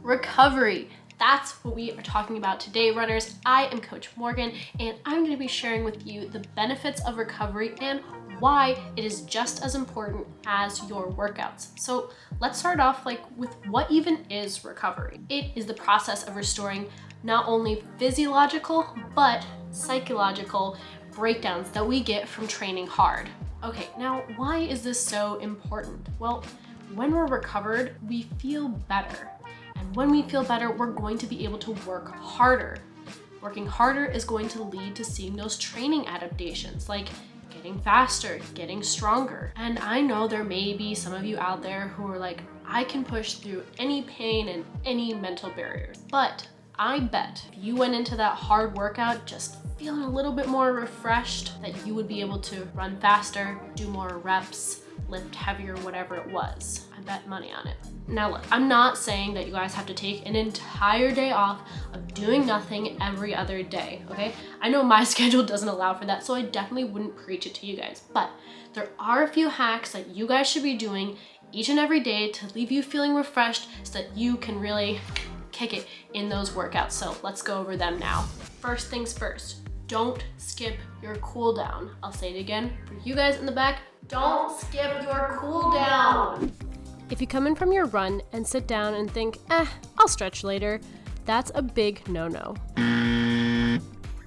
recovery. That's what we are talking about today, runners. I am Coach Morgan, and I'm going to be sharing with you the benefits of recovery and why it is just as important as your workouts. So let's start off with what even is recovery. It is the process of restoring not only physiological, but psychological breakdowns that we get from training hard. Okay, now why is this so important? Well, when we're recovered, we feel better. And when we feel better, we're going to be able to work harder. Working harder is going to lead to seeing those training adaptations, like getting faster, getting stronger. And I know there may be some of you out there who are like, I can push through any pain and any mental barriers. But I bet if you went into that hard workout just feeling a little bit more refreshed, that you would be able to run faster, do more reps, lift heavier, whatever it was. I bet money on it. Now look, I'm not saying that you guys have to take an entire day off of doing nothing every other day, okay? I know my schedule doesn't allow for that, so I definitely wouldn't preach it to you guys, but there are a few hacks that you guys should be doing each and every day to leave you feeling refreshed so that you can really kick it in those workouts. So let's go over them now. First things first, don't skip your cool down. I'll say it again for you guys in the back, don't skip your cool down. If you come in from your run and sit down and think, I'll stretch later, that's a big no-no.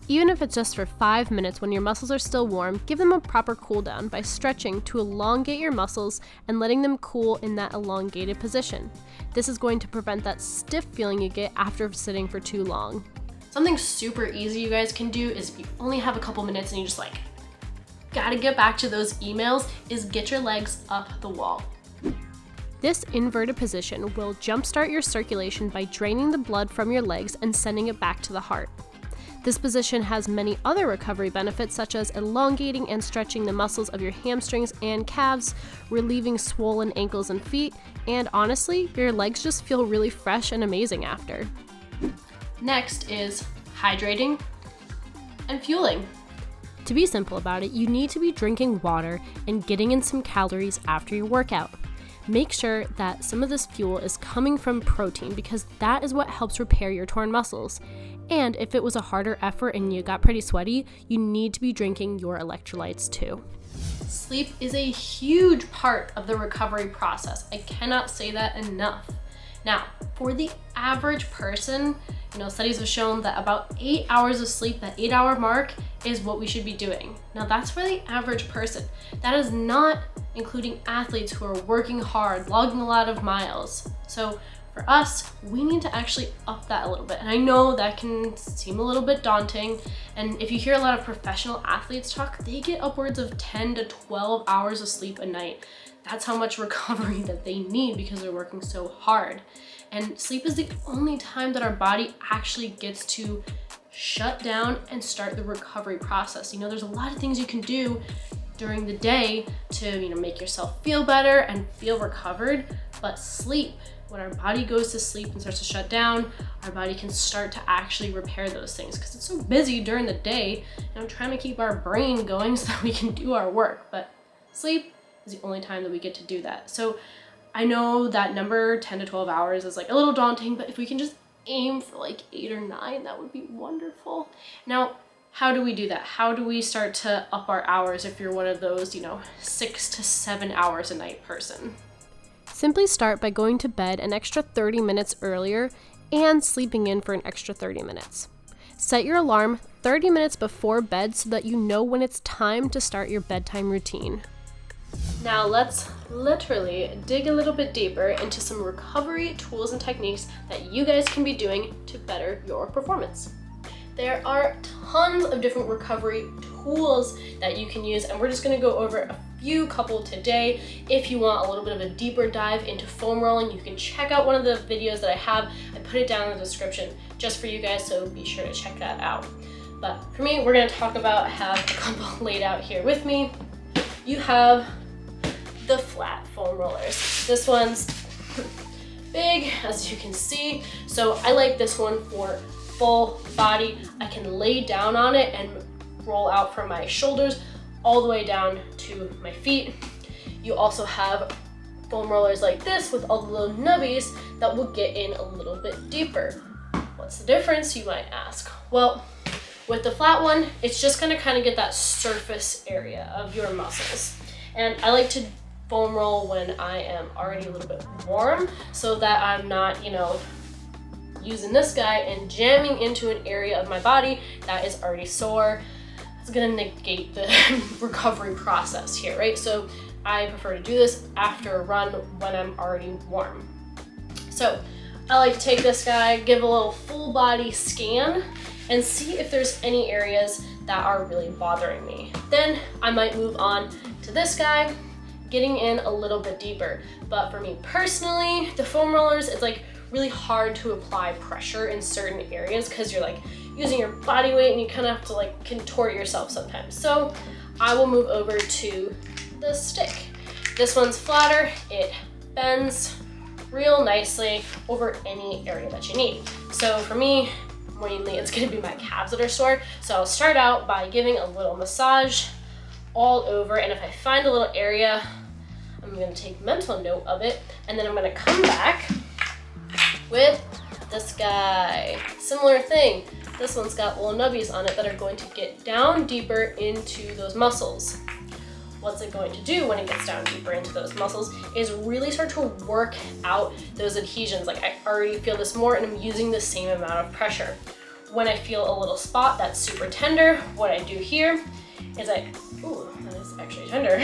Even if it's just for 5 minutes when your muscles are still warm, give them a proper cool down by stretching to elongate your muscles and letting them cool in that elongated position. This is going to prevent that stiff feeling you get after sitting for too long. Something super easy you guys can do is if you only have a couple minutes and you just gotta get back to those emails, is get your legs up the wall. This inverted position will jumpstart your circulation by draining the blood from your legs and sending it back to the heart. This position has many other recovery benefits, such as elongating and stretching the muscles of your hamstrings and calves, relieving swollen ankles and feet, and honestly, your legs just feel really fresh and amazing after. Next is hydrating and fueling. To be simple about it, you need to be drinking water and getting in some calories after your workout. Make sure that some of this fuel is coming from protein because that is what helps repair your torn muscles. And if it was a harder effort and you got pretty sweaty, you need to be drinking your electrolytes too. Sleep is a huge part of the recovery process. I cannot say that enough. Now, for the average person, studies have shown that about 8 hours of sleep, that 8-hour mark, is what we should be doing. Now, that's for the average person. That is not including athletes who are working hard, logging a lot of miles. So for us, we need to actually up that a little bit. And I know that can seem a little bit daunting. And if you hear a lot of professional athletes talk, they get upwards of 10 to 12 hours of sleep a night. That's how much recovery that they need because they're working so hard. And sleep is the only time that our body actually gets to shut down and start the recovery process. There's a lot of things you can do during the day to make yourself feel better and feel recovered, but sleep, when our body goes to sleep and starts to shut down, our body can start to actually repair those things because it's so busy during the day and trying to keep our brain going so that we can do our work. But sleep is the only time that we get to do that. So I know that number 10 to 12 hours is a little daunting, but if we can just aim for 8 or 9, that would be wonderful. Now, how do we do that? How do we start to up our hours if you're one of those, 6 to 7 hours a night person? Simply start by going to bed an extra 30 minutes earlier and sleeping in for an extra 30 minutes. Set your alarm 30 minutes before bed so that you know when it's time to start your bedtime routine. Now let's literally dig a little bit deeper into some recovery tools and techniques that you guys can be doing to better your performance. There are tons of different recovery tools that you can use, and we're just gonna go over a couple today. If you want a little bit of a deeper dive into foam rolling, you can check out one of the videos that I have. I put it down in the description just for you guys, so be sure to check that out. But for me, we're gonna talk about, I have a couple laid out here with me. You have the flat foam rollers. This one's big, as you can see. So I like this one for full body. I can lay down on it and roll out from my shoulders all the way down to my feet. You also have foam rollers like this with all the little nubbies that will get in a little bit deeper. What's the difference, you might ask? Well, with the flat one, it's just gonna kind of get that surface area of your muscles. And I like to foam roll when I am already a little bit warm so that I'm not, using this guy and jamming into an area of my body that is already sore. It's gonna negate the recovery process here, right? So I prefer to do this after a run when I'm already warm. So I like to take this guy, give a little full body scan, and see if there's any areas that are really bothering me. Then I might move on to this guy, getting in a little bit deeper. But for me personally, the foam rollers, it's like really hard to apply pressure in certain areas because you're like using your body weight and you kind of have to like contort yourself sometimes. So I will move over to the stick. This one's flatter, it bends real nicely over any area that you need. So for me, mainly it's gonna be my calves that are sore. So I'll start out by giving a little massage all over, and if I find a little area, I'm gonna take mental note of it, and then I'm gonna come back with this guy. Similar thing. This one's got little nubbies on it that are going to get down deeper into those muscles. What's it going to do when it gets down deeper into those muscles is really start to work out those adhesions. Like I already feel this more and I'm using the same amount of pressure. When I feel a little spot that's super tender, what I do here is ooh, that is actually tender.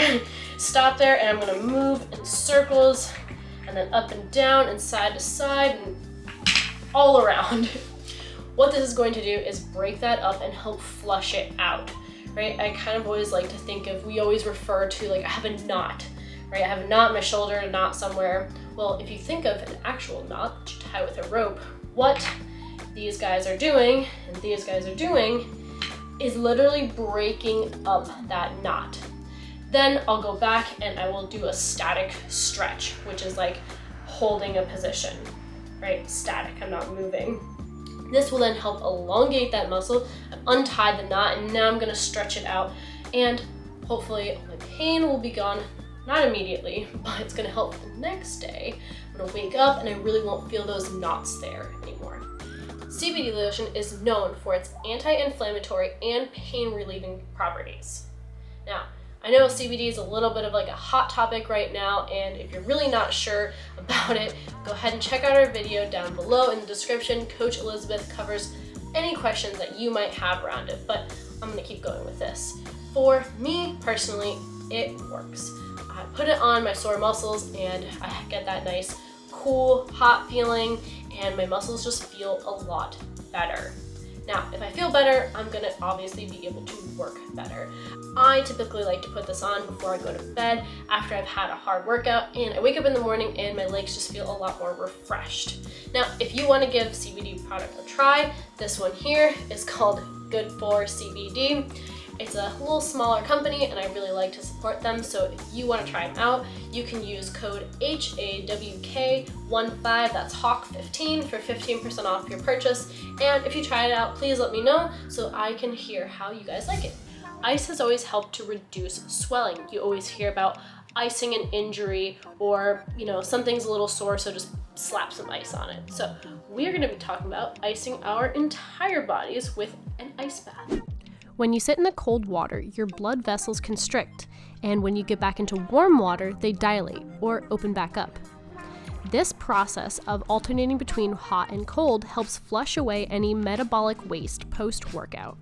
Stop there and I'm gonna move in circles and then up and down and side to side and all around. What this is going to do is break that up and help flush it out. Right? I kind of always like to think of, we always refer to like I have a knot, right? I have a knot in my shoulder, a knot somewhere. Well, if you think of an actual knot that you tie with a rope, what these guys are doing and these guys are doing is literally breaking up that knot. Then I'll go back and I will do a static stretch, which is like holding a position, right? Static, I'm not moving. This will then help elongate that muscle, untie the knot, and now I'm gonna stretch it out, and hopefully my pain will be gone, not immediately, but it's gonna help the next day. I'm gonna wake up and I really won't feel those knots there anymore. CBD lotion is known for its anti-inflammatory and pain relieving properties. Now, I know CBD is a little bit of like a hot topic right now, and if you're really not sure about it, go ahead and check out our video down below in the description. Coach Elizabeth covers any questions that you might have around it, but I'm gonna keep going with this. For me personally, it works. I put it on my sore muscles and I get that nice, cool, hot feeling, and my muscles just feel a lot better. Now, if I feel better, I'm gonna obviously be able to work better. I typically like to put this on before I go to bed after I've had a hard workout, and I wake up in the morning and my legs just feel a lot more refreshed. Now, if you wanna give CBD product a try, this one here is called Good For CBD. It's a little smaller company and I really like to support them, so if you want to try them out, you can use code HAWK15, that's HAWK15, for 15% off your purchase. And if you try it out, please let me know so I can hear how you guys like it. Ice has always helped to reduce swelling. You always hear about icing an injury, or something's a little sore, so just slap some ice on it. So we're going to be talking about icing our entire bodies with an ice bath. When you sit in the cold water, your blood vessels constrict, and when you get back into warm water, they dilate or open back up. This process of alternating between hot and cold helps flush away any metabolic waste post-workout.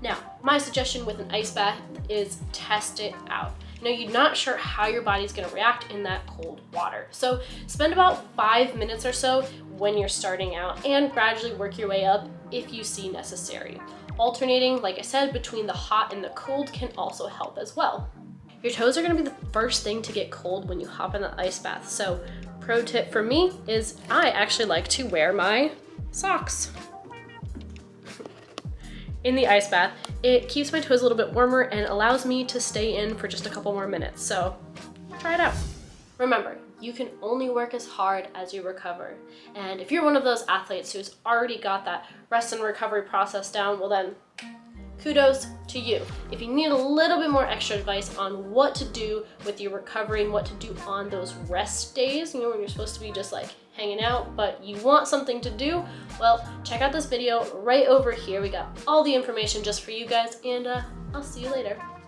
Now, my suggestion with an ice bath is test it out. You're not sure how your body's gonna react in that cold water. So spend about 5 minutes or so when you're starting out and gradually work your way up if you see necessary. Alternating, like I said, between the hot and the cold can also help as well. Your toes are gonna be the first thing to get cold when you hop in the ice bath. So pro tip for me is I actually like to wear my socks in the ice bath. It keeps my toes a little bit warmer and allows me to stay in for just a couple more minutes. So try it out. Remember, you can only work as hard as you recover. And if you're one of those athletes who's already got that rest and recovery process down, well then, kudos to you. If you need a little bit more extra advice on what to do with your recovery and what to do on those rest days, you know, when you're supposed to be just like hanging out, but you want something to do, well, check out this video right over here. We got all the information just for you guys, and I'll see you later.